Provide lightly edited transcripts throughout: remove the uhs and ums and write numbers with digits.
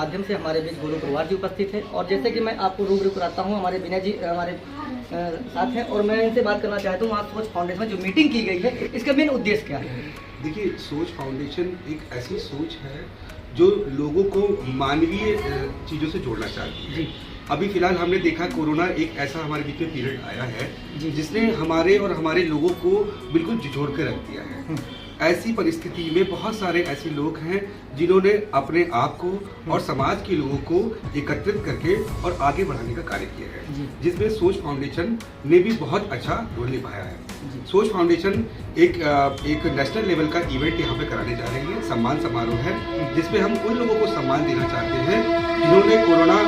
माध्यम से हमारे बीच गुरु गुरुवार जी उपस्थित है। और जैसे कि मैं आपको रूबरू कराता हूँ, हमारे विनय जी हमारे साथ हैं और मैं इनसे बात करना चाहता हूँ। आप सोच फाउंडेशन में जो मीटिंग की गई है, इसका मेन उद्देश्य क्या है? देखिए, सोच फाउंडेशन एक ऐसी सोच है जो लोगों को मानवीय चीज़ों से जोड़ना चाहती है। अभी फिलहाल हमने देखा कोरोना एक ऐसा हमारे बीच में पीरियड आया है जिसने हमारे और हमारे लोगों को बिल्कुल झिझोड़ कर रख दिया है। ऐसी परिस्थिति में बहुत सारे ऐसे लोग हैं जिन्होंने अपने आप को और समाज के लोगों को एकत्रित करके और आगे बढ़ाने का कार्य किया है, जिसमें सोच फाउंडेशन ने भी बहुत अच्छा रोल निभाया है। सोच फाउंडेशन एक नेशनल लेवल का इवेंट यहाँ पे कराने जा रही है, सम्मान समारोह है, जिसमें हम उन लोगों को सम्मान देना चाहते हैं जिन्होंने कोरोना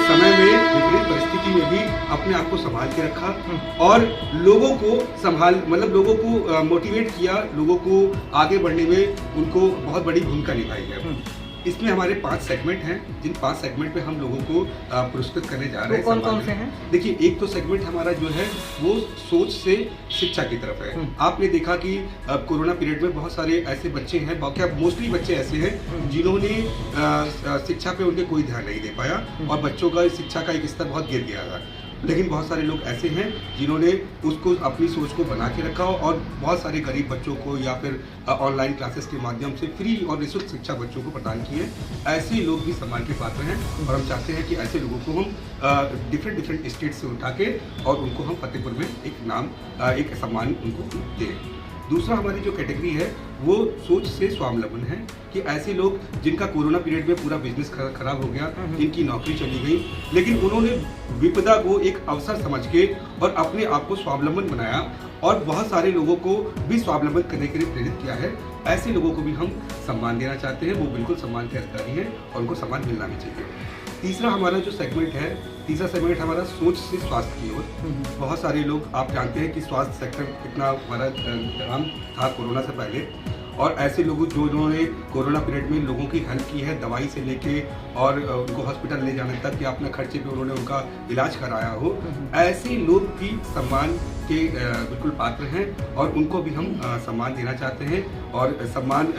समय में विपरीत परिस्थिति में भी अपने आप को संभाल के रखा और लोगों को लोगों को मोटिवेट किया, लोगों को आगे बढ़ने में उनको बहुत बड़ी भूमिका निभाई है। इसमें हमारे 5 सेगमेंट हैं, जिन 5 सेगमेंट पे हम लोगों को पुरस्कृत करने जा रहे हैं। कौन कौन से हैं? देखिए, एक तो सेगमेंट हमारा जो है वो सोच से शिक्षा की तरफ है। आपने देखा कि कोरोना पीरियड में बहुत सारे ऐसे बच्चे हैं, मोस्टली बच्चे ऐसे हैं जिन्होंने शिक्षा पे उनके कोई ध्यान नहीं दे पाया और बच्चों का शिक्षा का एक स्तर बहुत गिर गया था। लेकिन बहुत सारे लोग ऐसे हैं जिन्होंने उसको अपनी सोच को बना के रखा और बहुत सारे गरीब बच्चों को या फिर ऑनलाइन क्लासेस के माध्यम से फ्री और निःशुल्क शिक्षा बच्चों को प्रदान की है। ऐसे लोग भी सम्मान के पात्र हैं और हम चाहते हैं कि ऐसे लोगों को हम डिफरेंट स्टेट से उठा के और उनको हम फतेहपुर में एक सम्मान उनको दें। दूसरा हमारी जो कैटेगरी है वो सोच से स्वावलंबन है कि ऐसे लोग जिनका कोरोना पीरियड में पूरा बिजनेस खराब हो गया, जिनकी नौकरी चली गई, लेकिन उन्होंने विपदा को एक अवसर समझ के और अपने आप को स्वावलंबन बनाया और बहुत सारे लोगों को भी स्वावलंबन करने के लिए प्रेरित किया है। ऐसे लोगों को भी हम सम्मान देना चाहते हैं। वो बिल्कुल सम्मान के अधिकारी हैं और उनको सम्मान मिलना भी चाहिए। तीसरा हमारा जो सेगमेंट है, तीसरा सेगमेंट हमारा सोच से स्वास्थ्य की ओर। बहुत सारे लोग, आप जानते हैं कि स्वास्थ्य सेक्टर कितना हमारा काम था कोरोना से पहले, और ऐसे लोगों जिन्होंने कोरोना पीरियड में लोगों की हेल्प की है, दवाई से लेके और उनको हॉस्पिटल ले जाने तक या अपने खर्चे पे उन्होंने उनका इलाज कराया हो, ऐसे लोग भी सम्मान के बिल्कुल पात्र हैं और उनको भी हम सम्मान देना चाहते हैं। और सम्मान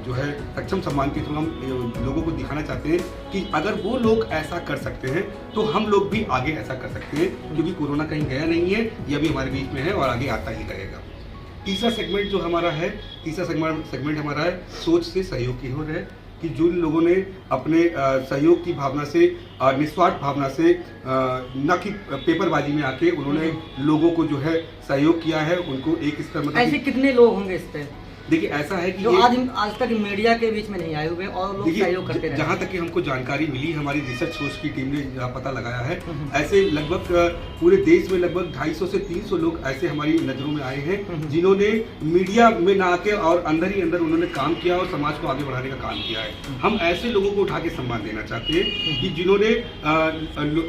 जो है सक्षम सम्मान के थ्रू हम लोगों को दिखाना चाहते हैं कि अगर वो लोग ऐसा कर सकते हैं तो हम लोग भी आगे ऐसा कर सकते हैं, क्योंकि कोरोना कहीं गया नहीं है, ये अभी हमारे बीच में है और आगे आता ही रहेगा। तीसरा सेगमेंट जो हमारा है, तीसरा सेगमेंट हमारा है सोच से सहयोग की ओर है कि जिन लोगों ने अपने सहयोग की भावना से, निस्वार्थ भावना से, न कि पेपरबाजी में आके उन्होंने लोगों को जो है सहयोग किया है, उनको एक स्तर ऐसे कितने लोग होंगे इस पे? देखिए, ऐसा है कि जो आज तक मीडिया के बीच में नहीं आए हुए और लोग सहयोग करते रहे। जहाँ तक कि हमको जानकारी मिली, हमारी रिसर्च सोर्स की टीम ने पता लगाया है, ऐसे लगभग पूरे देश में लगभग 250 से 300 लोग ऐसे हमारी नजरों में आए हैं जिन्होंने मीडिया में ना आके और अंदर ही अंदर उन्होंने काम किया और समाज को आगे बढ़ाने का काम किया है। हम ऐसे लोगों को उठा के सम्मान देना चाहते हैं कि जिन्होंने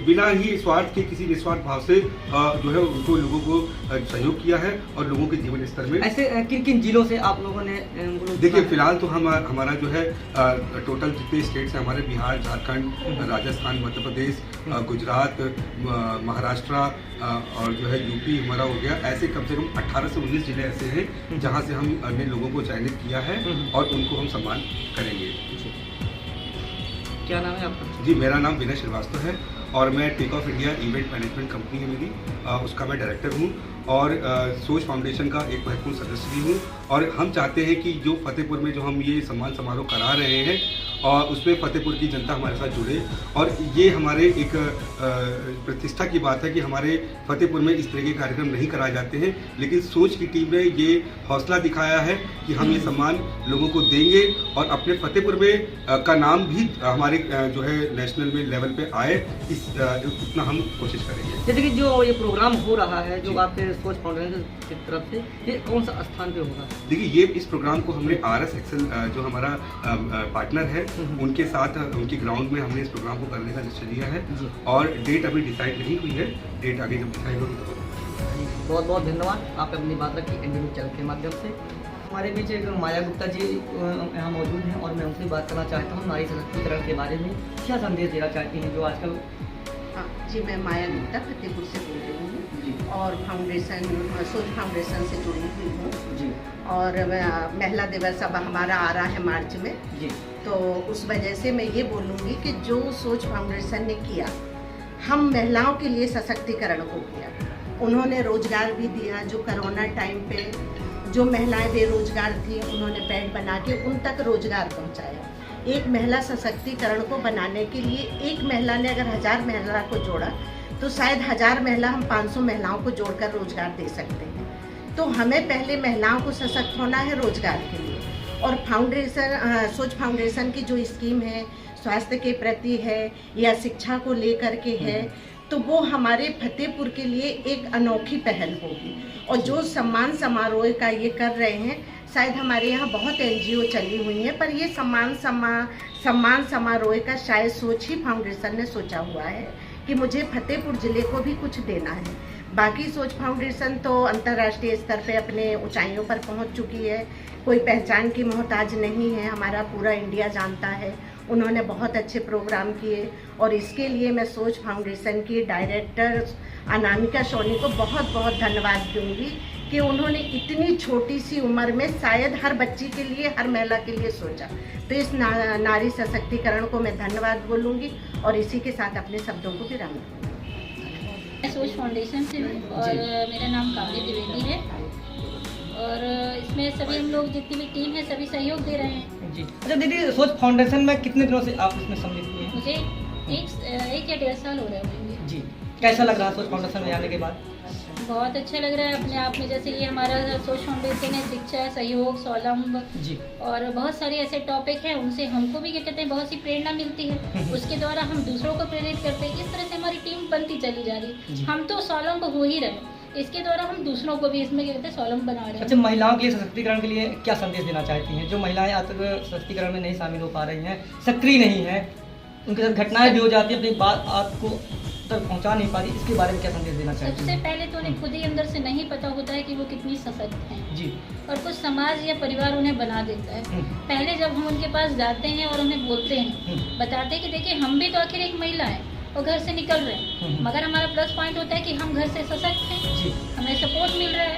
बिना ही स्वार्थ के, किसी निस्वार्थ भाव से जो है उनको लोगों को सहयोग किया है और लोगों के जीवन स्तर में। ऐसे किन किन जिलों से आप लोगों ने? देखिए, फिलहाल तो हमारा जो है टोटल जितने स्टेट्स हैं हमारे, बिहार, झारखंड, राजस्थान, मध्य प्रदेश, गुजरात, महाराष्ट्र और जो है यूपी हमारा हो गया। ऐसे कम से कम 18 से 19 जिले ऐसे हैं जहां से हमने लोगों को चयनित किया है और उनको हम सम्मान करेंगे। क्या नाम है आपका? जी, मेरा नाम विनय श्रीवास्तव है और मैं take off India event management company है मेरी, उसका मैं डायरेक्टर हूँ और सोच फाउंडेशन का एक महत्वपूर्ण सदस्य भी हूँ। और हम चाहते हैं कि जो फतेहपुर में जो हम ये सम्मान समारोह करा रहे हैं और उसमें फतेहपुर की जनता हमारे साथ जुड़े, और ये हमारे एक प्रतिष्ठा की बात है कि हमारे फतेहपुर में इस तरह के कार्यक्रम नहीं कराए जाते हैं, लेकिन सोच की टीम ने ये हौसला दिखाया है कि हम ये सम्मान लोगों को देंगे और अपने फतेहपुर में का नाम भी हमारे जो है नेशनल में लेवल पे आए, इतना हम कोशिश करेंगे। जैसे कि जो ये प्रोग्राम हो रहा है जो आपके सोच फाउंडेशन की तरफ से, ये कौन सा स्थान पे होगा? देखिए, ये इस प्रोग्राम को हमने RS एक्सेल जो हमारा पार्टनर है उनके साथ उनकी ग्राउंड में हमने इस प्रोग्राम को करने का निश्चय लिया है और डेट अभी डिसाइड नहीं हुई है। डेट आगे जब डिसाइड होगी तो बहुत बहुत धन्यवाद, आपने अपनी बात रखी एनडीवी चैनल के माध्यम से। हमारे बीच एक माया गुप्ता जी यहाँ मौजूद हैं और मैं उनसे बात करना चाहता हूँ नारी सशक्तिकरण के बारे में। क्या संदेश देना चाहती हैं जो आजकल? हाँ जी, मैं माया गुप्ता फतेहपुर से बोल रही हूँ। जी और फाउंडेशन सोच फाउंडेशन से जुड़ी हुई हूँ। जी और महिला दिवस अब हमारा आ रहा है मार्च में, जी तो उस वजह से मैं ये बोलूँगी कि जो सोच फाउंडेशन ने किया, हम महिलाओं के लिए सशक्तिकरण को किया। उन्होंने रोजगार भी दिया, जो कोरोना टाइम पे जो महिलाएं बेरोजगार थी उन्होंने बेड बना के उन तक रोजगार पहुंचाया। एक महिला सशक्तिकरण को बनाने के लिए एक महिला ने अगर 1000 महिला को जोड़ा तो शायद 1000 महिला हम 500 महिलाओं को जोड़कर रोजगार दे सकते हैं। तो हमें पहले महिलाओं को सशक्त होना है रोजगार के लिए। और फाउंडेशन सोच फाउंडेशन की जो स्कीम है स्वास्थ्य के प्रति है या शिक्षा को लेकर के है, तो वो हमारे फतेहपुर के लिए एक अनोखी पहल होगी। और जो सम्मान समारोह का ये कर रहे हैं, शायद हमारे यहाँ बहुत एनजीओ चली हुई हैं, पर ये सम्मान समारोह का शायद सोच ही फाउंडेशन ने सोचा हुआ है कि मुझे फतेहपुर जिले को भी कुछ देना है। बाकी सोच फाउंडेशन तो अंतर्राष्ट्रीय स्तर पे अपने ऊंचाइयों पर पहुंच चुकी है, कोई पहचान की मोहताज नहीं है, हमारा पूरा इंडिया जानता है। उन्होंने बहुत अच्छे प्रोग्राम किए और इसके लिए मैं सोच फाउंडेशन की डायरेक्टर अनामिका सोनी को बहुत बहुत धन्यवाद दूंगी कि उन्होंने इतनी छोटी सी उम्र में शायद हर बच्ची के लिए, हर महिला के लिए सोचा। तो इस नारी सशक्तिकरण को मैं धन्यवाद बोलूँगी और इसी के साथ अपने शब्दों को विराम दूंगी। मैं सोच फाउंडेशन से हूँ और मेरा नाम काव्य द्विवेदी है और इसमें सभी हम लोग जितनी भी टीम है सभी सहयोग दे रहे हैं। जी अच्छा दीदी, सोच फाउंडेशन में कितने दिनों से आप इसमें सम्मिलित हुए हैं? मुझे एक या 1.5 साल हो रहे हैं। जी कैसा लग रहा है सोच फाउंडेशन में आने के बाद? बहुत अच्छा लग रहा है अपने आप में। जैसे ये हमारा सोच फाउंडेशन है, शिक्षा, सहयोग, स्वावलंब जी और बहुत सारे ऐसे टॉपिक हैं, उनसे हमको भी क्या कहते हैं बहुत सी प्रेरणा मिलती है। उसके द्वारा हम दूसरों को प्रेरित करते हैं। इस तरह से हमारी टीम बनती चली जा रही है। हम तो स्वावलंब हो ही रहे, इसके द्वारा हम दूसरों को भी इसमें क्या कहते हैं स्वावलंब बना रहे हैं। अच्छा, महिलाओं के लिए सशक्तिकरण के लिए क्या संदेश देना चाहती हैं? जो महिलाएं आज तक सशक्तिकरण में नहीं शामिल हो पा रही हैं, सक्रिय नहीं है, उनके साथ घटनाएं भी हो जाती है, अपनी बात आपको तक पहुंचा नहीं पाती, इसके बारे में क्या संदेश देना चाहती सबसे हैं? पहले तो उन्हें खुद ही अंदर से नहीं पता होता है कि वो कितनी सशक्त हैं जी और कुछ समाज या परिवार उन्हें बना देता है। पहले जब हम उनके पास जाते हैं और उन्हें बोलते हैं, बताते हैं कि देखिए हम भी तो आखिर एक महिला है और घर से निकल रहे हैं, मगर हमारा प्लस पॉइंट होता है कि हम घर से सशक्त हैं, जी हमें सपोर्ट मिल रहा है।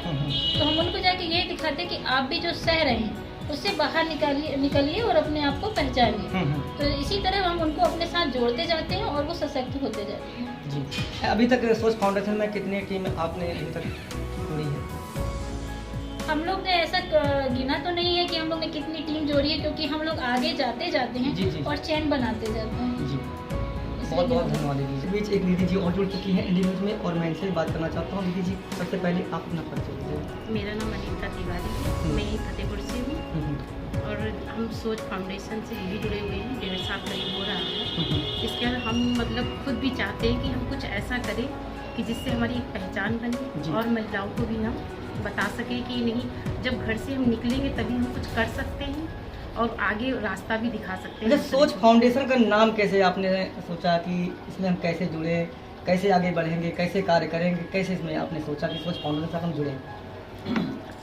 तो हम उनको जाके ये दिखाते हैं कि आप भी जो सह रहे हैं उससे बाहर निकलिए और अपने आप को पहचानिए। तो इसी तरह हम उनको अपने साथ जोड़ते जाते हैं और वो सशक्त होते जाते हैं। जी अभी तक सोच फाउंडेशन में कितनी टीम आपने अभी तक जोड़ी है? हम लोग ने ऐसा गिना तो नहीं है कि हम लोग ने कितनी टीम जोड़ी है, क्योंकि हम लोग आगे जाते हैं जी, जी। और चैन बनाते जाते हैं। जी बहुत बहुत धन्यवाद दीदी जी। बीच एक दीदी जी और जुड़ चुकी हैं इंडिया न्यूज में और मैं इनसे बात करना चाहता हूँ। दीदी जी सबसे पहले आप अपना परिचय दीजिए। मेरा नाम अनीता तिवारी है, मैं ही फतेहपुर से हूँ और हम सोच फाउंडेशन से भी जुड़े हुए हैं, 1.5 साल करीब हो रहा है। इसके बाद हम मतलब खुद भी चाहते हैं कि हम कुछ ऐसा करें कि जिससे हमारी एक पहचान बने और महिलाओं को भी हम बता सकें कि नहीं, जब घर से हम निकलेंगे तभी हम कुछ कर सकते हैं और आगे रास्ता भी दिखा सकते हैं। सोच फाउंडेशन का नाम कैसे आपने सोचा कि इसमें हम कैसे जुड़े, कैसे आगे बढ़ेंगे, कैसे कार्य करेंगे, कैसे इसमें आपने सोचा कि सोच फाउंडेशन से हम जुड़े?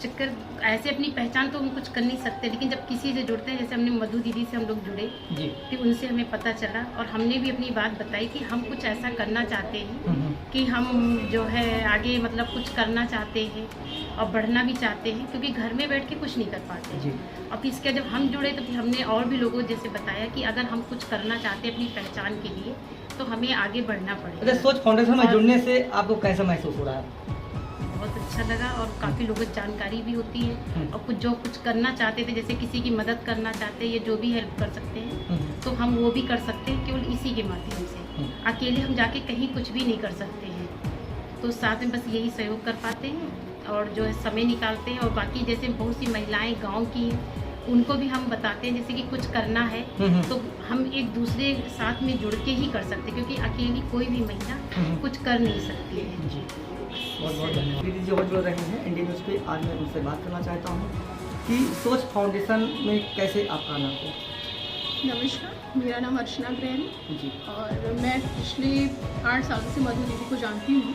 चक्कर ऐसे अपनी पहचान तो हम कुछ कर नहीं सकते, लेकिन जब किसी से जुड़ते हैं, जैसे हमने मधु दीदी से हम लोग जुड़े जी फिर उनसे हमें पता चला और हमने भी अपनी बात बताई कि हम कुछ ऐसा करना चाहते हैं कि हम जो है आगे मतलब कुछ करना चाहते हैं और बढ़ना भी चाहते हैं, क्योंकि घर में बैठ के कुछ नहीं कर पाते जी। और इसके जब हम जुड़े तो फिर हमने और भी लोगों जैसे बताया कि अगर हम कुछ करना चाहते हैं अपनी पहचान के लिए तो हमें आगे बढ़ना पड़ेगा। सोच फाउंडेशन में जुड़ने से आपको कैसा महसूस हो रहा है? बहुत अच्छा लगा और काफ़ी लोगों को जानकारी भी होती है और कुछ जो कुछ करना चाहते थे, जैसे किसी की मदद करना चाहते हैं या जो भी हेल्प कर सकते हैं तो हम वो भी कर सकते हैं केवल इसी के माध्यम से। अकेले हम जाके कहीं कुछ भी नहीं कर सकते हैं, तो साथ में बस यही सहयोग कर पाते हैं और जो है समय निकालते हैं। और बाकी जैसे बहुत सी महिलाएं गांव की हैं, उनको भी हम बताते हैं जैसे कि कुछ करना है तो हम एक दूसरे साथ में जुड़ के ही कर सकते हैं, क्योंकि अकेली कोई भी महिला कुछ कर नहीं सकती है। बहुत बहुत धन्यवाद। दीदी जी और जुड़ रहे हैं इंडिया न्यूज़ पे। आज मैं उनसे बात करना चाहता हूँ कि सोच फाउंडेशन में कैसे आपका आना हो। नमस्कार, मेरा नाम अर्चना ग्रहण जी और मैं पिछले 8 साल से मधु दीदी को जानती हूँ।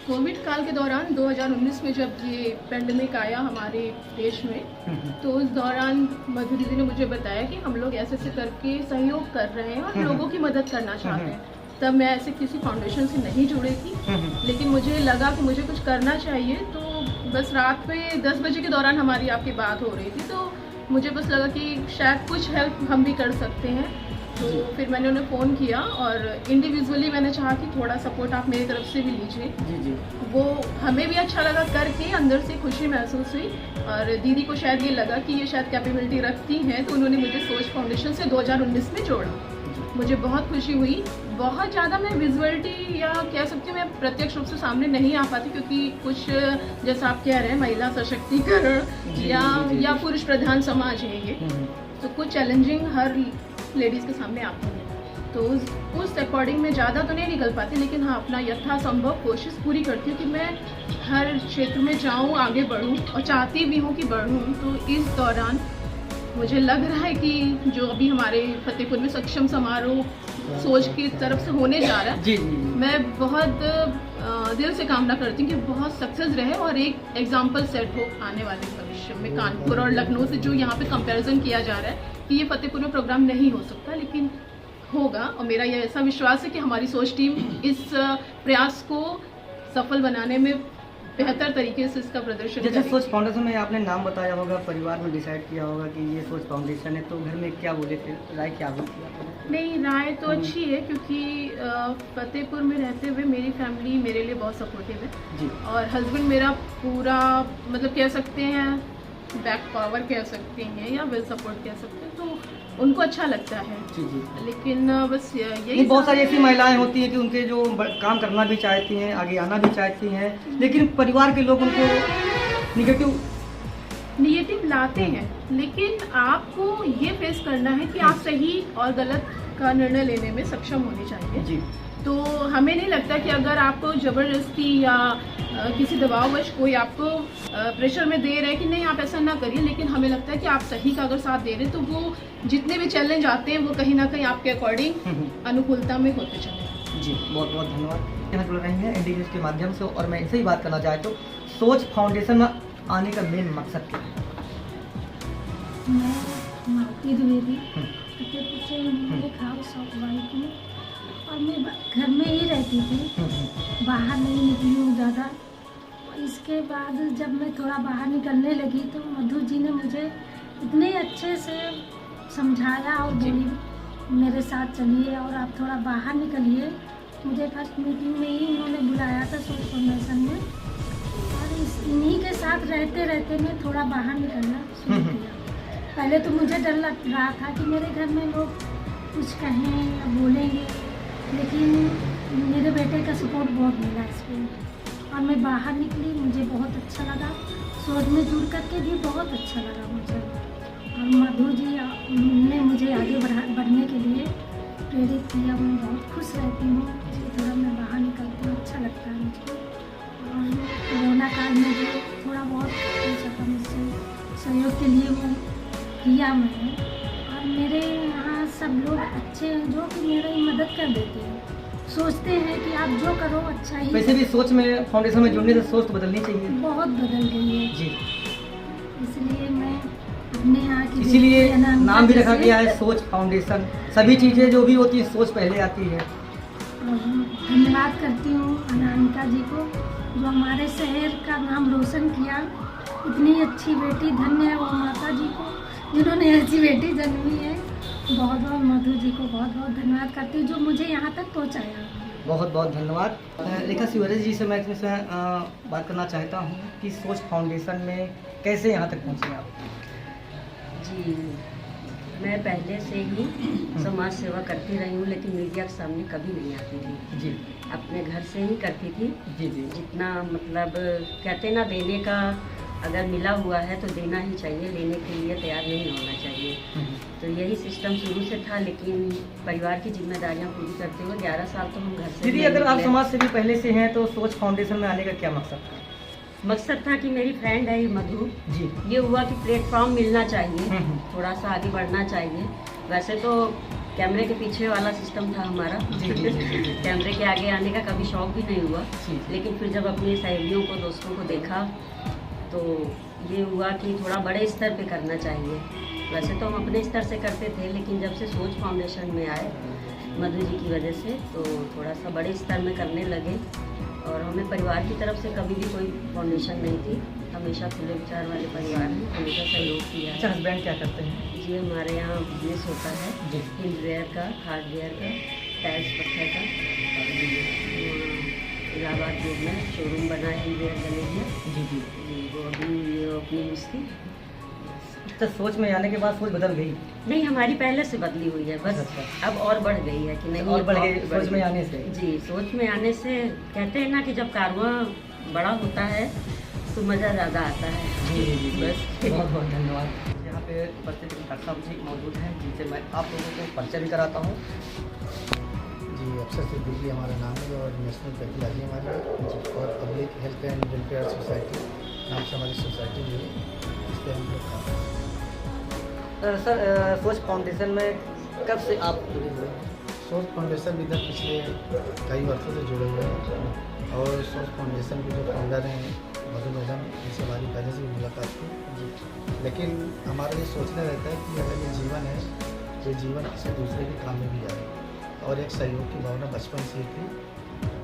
कोविड काल के दौरान 2019 में जब ये पेंडेमिक आया हमारे देश में, तो उस दौरान मधु दीदी ने मुझे बताया कि हम लोग ऐसे करके सहयोग कर रहे हैं और लोगों की मदद करना चाहते हैं। तब मैं ऐसे किसी फाउंडेशन से नहीं जुड़ी थी, लेकिन मुझे लगा कि मुझे कुछ करना चाहिए। तो बस रात में 10 बजे के दौरान हमारी आपकी बात हो रही थी, तो मुझे बस लगा कि शायद कुछ हेल्प हम भी कर सकते हैं। तो फिर मैंने उन्हें फ़ोन किया और इंडिविजुअली मैंने चाहा कि थोड़ा सपोर्ट आप मेरी तरफ से भी लीजिए। जी। वो हमें भी अच्छा लगा करके, अंदर से खुशी महसूस हुई और दीदी को शायद ये लगा कि ये शायद कैपेबिलिटी रखती हैं, तो उन्होंने मुझे सोच फाउंडेशन से 2019 में जोड़ा। मुझे बहुत खुशी हुई। बहुत ज़्यादा मैं विजुअलिटी या कह सकती हूँ, मैं प्रत्यक्ष रूप से सामने नहीं आ पाती, क्योंकि कुछ जैसा आप कह रहे हैं महिला सशक्तिकरण या पुरुष प्रधान समाज है ये, तो कुछ चैलेंजिंग हर लेडीज़ के सामने आती है। तो उस अकॉर्डिंग मैं ज़्यादा तो नहीं निकल पाती, लेकिन हाँ अपना यथासंभव कोशिश पूरी करती हूँ कि मैं हर क्षेत्र में जाऊँ, आगे बढ़ूँ और चाहती भी हूँ कि बढ़ूँ। तो इस दौरान मुझे लग रहा है कि जो अभी हमारे फतेहपुर में सक्षम समारोह सोच की तरफ से होने जा रहा है, जी। मैं बहुत दिल से कामना करती हूँ कि बहुत सक्सेस रहे और एक एग्जाम्पल सेट हो आने वाले भविष्य में। कानपुर और लखनऊ से जो यहाँ पे कंपैरिजन किया जा रहा है कि ये फतेहपुर में प्रोग्राम नहीं हो सकता, लेकिन होगा। और मेरा ये ऐसा विश्वास है कि हमारी सोच टीम इस प्रयास को सफल बनाने में बेहतर तरीके से इसका प्रदर्शन जैसे करेगी। सोच फाउंडेशन में आपने नाम बताया होगा, परिवार में डिसाइड किया होगा कि ये सोच फाउंडेशन है, तो घर में क्या बोले थे, राय क्या हुई थी आपने? नहीं, राय तो अच्छी है, क्योंकि फतेहपुर में रहते हुए मेरी फैमिली मेरे लिए बहुत सपोर्टिव है जी। और हस्बैंड मेरा पूरा मतलब कह सकते हैं बैक पावर कह सकते हैं या वेल सपोर्ट कह सकते हैं, तो उनको अच्छा लगता है। जी। लेकिन बस यही नहीं, बहुत सारी ऐसी महिलाएं होती हैं कि उनके जो काम करना भी चाहती हैं, आगे आना भी चाहती हैं, लेकिन परिवार के लोग उनको निगेटिव लाते हैं। लेकिन आपको ये फेस करना है कि आप सही और गलत का निर्णय लेने में सक्षम होने चाहिए। जी। तो हमें नहीं लगता कि अगर आपको ज़बरदस्ती या किसी दबाववश कोई आपको प्रेशर में दे रहा है कि नहीं आप ऐसा ना करिए, लेकिन हमें लगता है कि आप सही का अगर साथ दे रहे हैं तो वो जितने भी चैलेंज आते हैं वो कहीं ना कहीं आपके अकॉर्डिंग अनुकूलता में होते चले। जी, बहुत बहुत धन्यवाद। यहाँ जुड़ रही हैं इंडी न्यूज़ के माध्यम से, और मैं इनसे ही बात करना चाहता हूँ, सोच फाउंडेशन में आने का मेन मकसद क्या है? मैं मालती द्विवेदी फतेहपुर से एक हाउस वाइफ हूँ और मैं घर में ही रहती थी, बाहर नहीं निकली हूँ ज़्यादा। इसके बाद जब मैं थोड़ा बाहर निकलने लगी तो मधु जी ने मुझे इतने अच्छे से समझाया और बोली मेरे साथ चलिए और आप थोड़ा बाहर निकलिए। मुझे फर्स्ट मीटिंग में ही उन्होंने बुलाया था सोच फाउंडेशन में, और इन्हीं के साथ रहते रहते मैं थोड़ा बाहर निकलना शुरू किया। पहले तो मुझे डर लग रहा था कि मेरे घर में लोग कुछ कहें या बोलेंगे, लेकिन मेरे बेटे का सपोर्ट बहुत मिला इस पर और मैं बाहर निकली। मुझे बहुत अच्छा लगा, सोच में जुड़ करके भी बहुत अच्छा लगा मुझे, और मधु जी ने मुझे आगे बढ़ने के लिए प्रेरित किया। मैं बहुत खुश रहती हूँ कि थोड़ा मैं बाहर निकलती हूँ, अच्छा लगता है मुझे। और कोरोना काल में जो थोड़ा बहुत हो सका मुझसे सहयोग के लिए मैं किया मैंने, और मेरे यहाँ सब लोग अच्छे हैं जो कि मेरी मदद कर देते हैं, सोचते हैं कि आप जो करो अच्छा ही। वैसे भी सोच में फाउंडेशन में जुड़ने से सोच तो बदलनी चाहिए। बहुत बदल गई है जी, इसलिए मैं अपने यहाँ की इसीलिए अनामिका नाम भी रखा जैसे- गया है सोच फाउंडेशन। सभी चीज़ें जो भी होती है सोच पहले आती है। और धन्यवाद करती हूँ अनामिका जी को जो हमारे शहर का नाम रोशन किया। इतनी अच्छी बेटी, धन्य है वो माता जी को जिन्होंने ऐसी बेटी जन्मी है। बहुत बहुत मधु जी को बहुत बहुत धन्यवाद करती हूँ जो मुझे यहाँ तक पहुँचाया। बहुत बहुत धन्यवाद। रेखा शिवराज जी से मैं इसमें बात करना चाहता हूँ कि सोच फाउंडेशन में कैसे यहाँ तक पहुँचे आप? जी, मैं पहले से ही समाज सेवा करती रही हूँ, लेकिन मीडिया के सामने कभी नहीं आती थी। जी अपने घर से ही करती थी। जी जी जितना मतलब कहते ना, देने का अगर मिला हुआ है तो देना ही चाहिए, लेने के लिए तैयार नहीं होना चाहिए। तो यही सिस्टम शुरू से था, लेकिन परिवार की जिम्मेदारियां पूरी करते हुए 11 साल तो हम घर से दीदी, नहीं अगर आप निकले। समाज से भी पहले से हैं तो सोच फाउंडेशन में आने का क्या मकसद था? मकसद था कि मेरी फ्रेंड है मधु, जी ये हुआ कि प्लेटफॉर्म मिलना चाहिए, हम्म। थोड़ा सा आगे बढ़ना चाहिए। वैसे तो कैमरे के पीछे वाला सिस्टम था हमारा, जी, जी, जी, जी। कैमरे के आगे आने का कभी शौक भी नहीं हुआ। जी। लेकिन फिर जब अपनी सहेलियों को, दोस्तों को देखा तो ये हुआ कि थोड़ा बड़े स्तर पे करना चाहिए। वैसे तो हम अपने स्तर से करते थे, लेकिन जब से सोच फाउंडेशन में आए मधु जी की वजह से, तो थोड़ा सा बड़े स्तर में करने लगे। और हमें परिवार की तरफ से कभी भी कोई फाउंडेशन नहीं थी, हमेशा खुले विचार वाले परिवार हैं, हमेशा सहयोग किया अच्छा, है। हस्बैंड क्या करते हैं? जी हमारे यहाँ बिजनेस होता है जी। हिंडवेयर का, हार्डवेयर का, टाइल्स पत्थर का। इलाहाबाद रोड में शोरूम बना है हिंडवेयर गलेरिया जी जी। जी, वो अभी ओपनिंग उसकी। तो सोच में आने के बाद सोच बदल गई? नहीं, हमारी पहले से बदली हुई है, बस अच्छा। अब और बढ़ गई है कि नहीं, और बढ़ गई और सोच में आने से? जी, सोच में आने से कहते हैं ना कि जब कारवां बड़ा होता है तो मज़ा ज़्यादा आता है। जी जी जी, बस। बहुत बहुत धन्यवाद। यहाँ पे उपस्थित डॉक्टर साहब जी मौजूद हैं, जिनसे मैं आप लोगों को परिचय भी कराता हूँ। जी, अफसर सिद्दीकी हमारा नाम है और नेशनल पैथोलॉजी हमारी है और public health and welfare society नाम से हमारी सोसाइटी भी है, इस पर हम लोग काम करते हैं। सर, सोच फाउंडेशन में कब से आप जुड़े हुए हैं? सोच फाउंडेशन इधर पिछले कई वर्षों से जुड़े हुए हैं और सोच फाउंडेशन के जो फाउंडर हैं मधु मैडम, इनसे हमारी पहले से भी मुलाकात थी। लेकिन हमारा ये सोचना रहता है कि अगर ये जीवन है, ये जीवन किसी दूसरे के काम में भी आए और एक सहयोग की भावना बचपन से ही थी,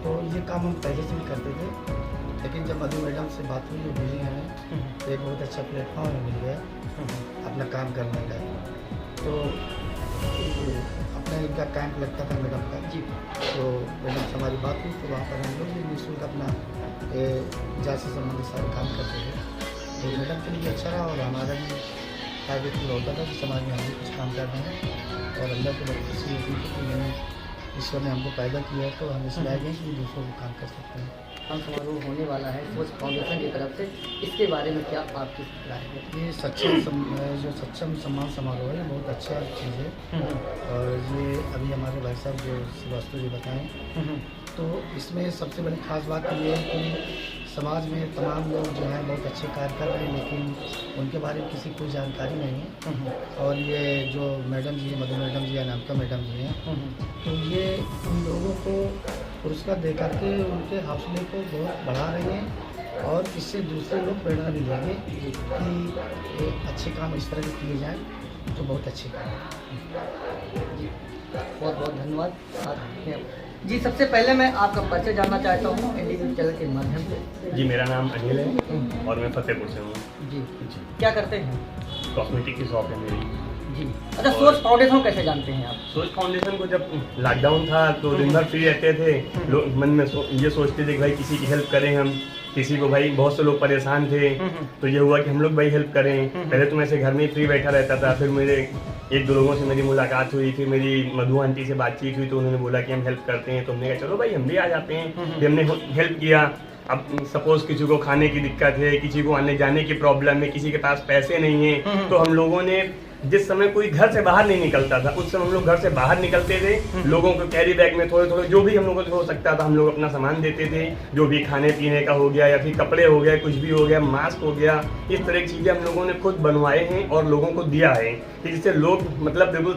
तो ये काम हम पहले से भी करते थे। लेकिन जब मधु मैडम से बात हुई, वो मिली हमें, तो एक बहुत अच्छा प्लेटफॉर्म हमें मिल गया अपना काम करने का। तो अपना इनका कैंप लगता था मैडम का जी, तो मैडम से हमारी बात हुई, तो वहाँ पर हम लोग निःशुल्क अपना जांच से संबंधित सारे काम करते थे। तो मैडम के लिए अच्छा रहा और हमारा भी टारगेट पूरा होता था कि समाज में हम भी कुछ काम कर रहे हैं और अल्लाह की बहुत खुशी होती है कि मैंने ईश्वर ने हमको पैदा किया है, तो हम इस लायक हैं कि दूसरों को काम कर सकते हैं। हम समारोह होने वाला है सोच फाउंडेशन की तरफ से, इसके बारे में क्या आपकी राय है? ये जो सक्षम सम्मान समारोह है, बहुत अच्छा चीज़ है और ये अभी हमारे भाई साहब जो श्रीवास्तव जी बताएं, तो इसमें सबसे बड़ी खास बात ये है कि समाज में तमाम लोग जो हैं बहुत अच्छे कार्य कर रहे हैं, लेकिन उनके बारे में किसी कोई जानकारी नहीं है। और ये जो मैडम जी, मधु मैडम जी या नामका मैडम जी हैं, तो ये उन लोगों को पुरस्कार दे करके उनके हौसले को बहुत बढ़ा रही हैं और इससे दूसरे लोग प्रेरणा भी लेंगे कि अच्छे काम इस तरह के किए जाएँ, तो बहुत अच्छे काम है। जी, बहुत बहुत धन्यवाद जी। सबसे पहले मैं आपका परिचय जानना चाहता हूँ इंडिविजुअल चैनल के माध्यम से। जी, मेरा नाम अनिल है और मैं फतेहपुर से हूँ। जी, क्या करते हैं? कॉस्मेटिक की शॉप है मेरी जी। अच्छा, सोच फाउंडेशन कैसे जानते हैं आप? सोच फाउंडेशन को जब लॉकडाउन था तो दिन भर फ्री रहते थे, लोग मन में ये सोचते थे कि भाई किसी की हेल्प करें हम, किसी को भाई बहुत से लोग परेशान थे, तो ये हुआ कि हम लोग भाई हेल्प करें। पहले तो मैं ऐसे घर में ही फ्री बैठा रहता था, फिर मेरे एक दो लोगों से मेरी मुलाकात हुई, फिर मेरी मधु आंटी से बातचीत हुई, तो उन्होंने बोला कि हम हेल्प करते हैं, तो हमने कहा चलो भाई हम भी आ जाते हैं। फिर हमने हेल्प किया। अब सपोज किसी को खाने की दिक्कत है, किसी को आने जाने की प्रॉब्लम है, किसी के पास पैसे नहीं है, तो हम लोगों ने जिस समय कोई घर से बाहर नहीं निकलता था, उस समय हम लोग घर से बाहर निकलते थे, लोगों को कैरी बैग में थोड़े थोड़े जो भी हम लोगों को हो सकता था हम लोग अपना सामान देते थे, जो भी खाने पीने का हो गया या फिर कपड़े हो गए, कुछ भी हो गया, मास्क हो गया, इस तरह की चीज़ें हम लोगों ने खुद बनवाए हैं और लोगों को दिया है कि जिससे लोग मतलब बिल्कुल